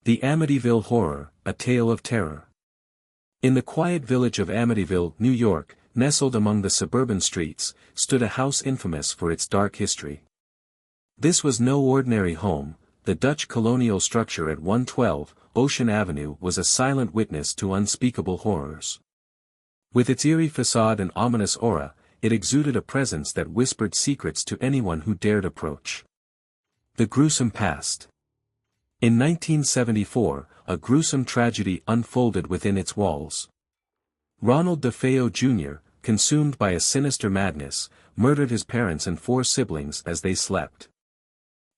The Amityville Horror, A Tale of Terror. In the quiet village of Amityville, New York, nestled among the suburban streets, stood a house infamous for its dark history. This was no ordinary home. The Dutch colonial structure at 112 Ocean Avenue was a silent witness to unspeakable horrors. With its eerie facade and ominous aura, it exuded a presence that whispered secrets to anyone who dared approach. The gruesome past. In 1974, a gruesome tragedy unfolded within its walls. Ronald DeFeo Jr., consumed by a sinister madness, murdered his parents and 4 siblings as they slept.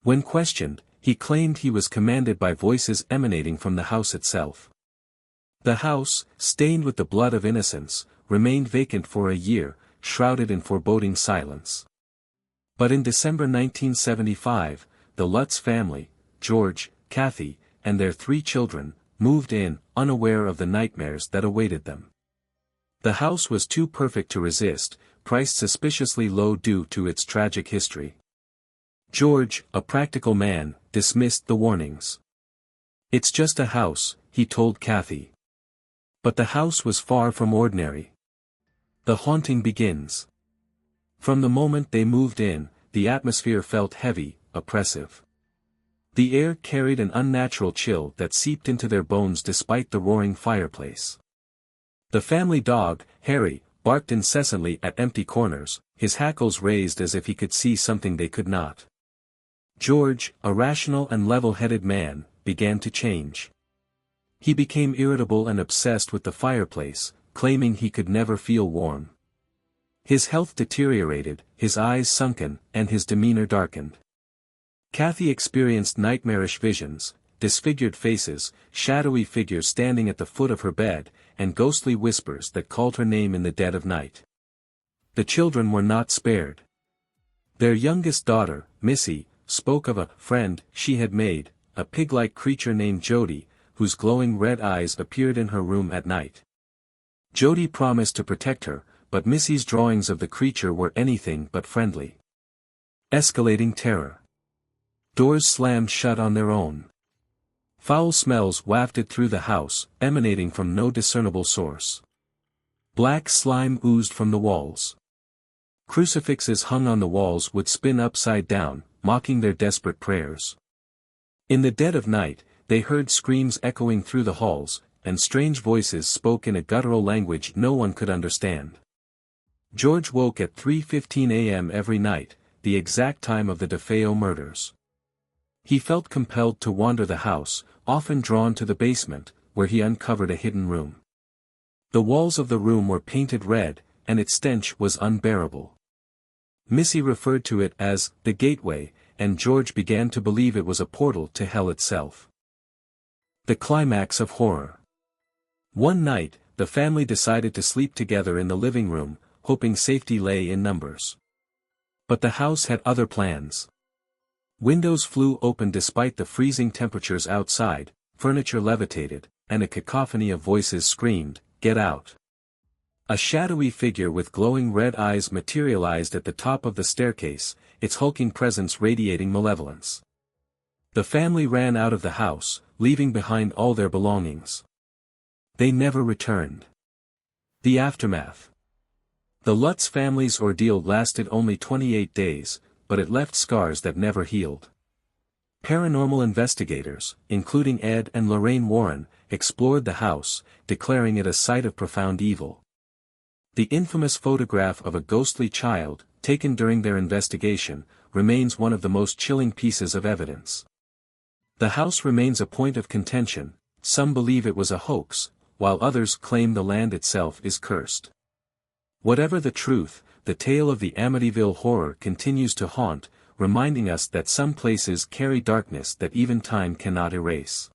When questioned, he claimed he was commanded by voices emanating from the house itself. The house, stained with the blood of innocents, remained vacant for a year, shrouded in foreboding silence. But in December 1975, the Lutz family, George, Kathy, and their 3 children, moved in, unaware of the nightmares that awaited them. The house was too perfect to resist, priced suspiciously low due to its tragic history. George, a practical man, dismissed the warnings. "It's just a house," he told Kathy. But the house was far from ordinary. The haunting begins. From the moment they moved in, the atmosphere felt heavy, oppressive. The air carried an unnatural chill that seeped into their bones despite the roaring fireplace. The family dog, Harry, barked incessantly at empty corners, his hackles raised as if he could see something they could not. George, a rational and level-headed man, began to change. He became irritable and obsessed with the fireplace, claiming he could never feel warm. His health deteriorated, his eyes sunken, and his demeanor darkened. Kathy experienced nightmarish visions, disfigured faces, shadowy figures standing at the foot of her bed, and ghostly whispers that called her name in the dead of night. The children were not spared. Their youngest daughter, Missy, spoke of a friend she had made, a pig-like creature named Jody, whose glowing red eyes appeared in her room at night. Jody promised to protect her, but Missy's drawings of the creature were anything but friendly. Escalating terror. Doors slammed shut on their own. Foul smells wafted through the house, emanating from no discernible source. Black slime oozed from the walls. Crucifixes hung on the walls would spin upside down, mocking their desperate prayers. In the dead of night, they heard screams echoing through the halls, and strange voices spoke in a guttural language no one could understand. George woke at 3:15 a.m. every night, the exact time of the DeFeo murders. He felt compelled to wander the house, often drawn to the basement, where he uncovered a hidden room. The walls of the room were painted red, and its stench was unbearable. Missy referred to it as the gateway, and George began to believe it was a portal to hell itself. The climax of horror. One night, the family decided to sleep together in the living room, hoping safety lay in numbers. But the house had other plans. Windows flew open despite the freezing temperatures outside, furniture levitated, and a cacophony of voices screamed, "Get out!" A shadowy figure with glowing red eyes materialized at the top of the staircase, its hulking presence radiating malevolence. The family ran out of the house, leaving behind all their belongings. They never returned. The aftermath. The Lutz family's ordeal lasted only 28 days, but it left scars that never healed. Paranormal investigators, including Ed and Lorraine Warren, explored the house, declaring it a site of profound evil. The infamous photograph of a ghostly child, taken during their investigation, remains one of the most chilling pieces of evidence. The house remains a point of contention. Some believe it was a hoax, while others claim the land itself is cursed. Whatever the truth, the tale of the Amityville Horror continues to haunt, reminding us that some places carry darkness that even time cannot erase.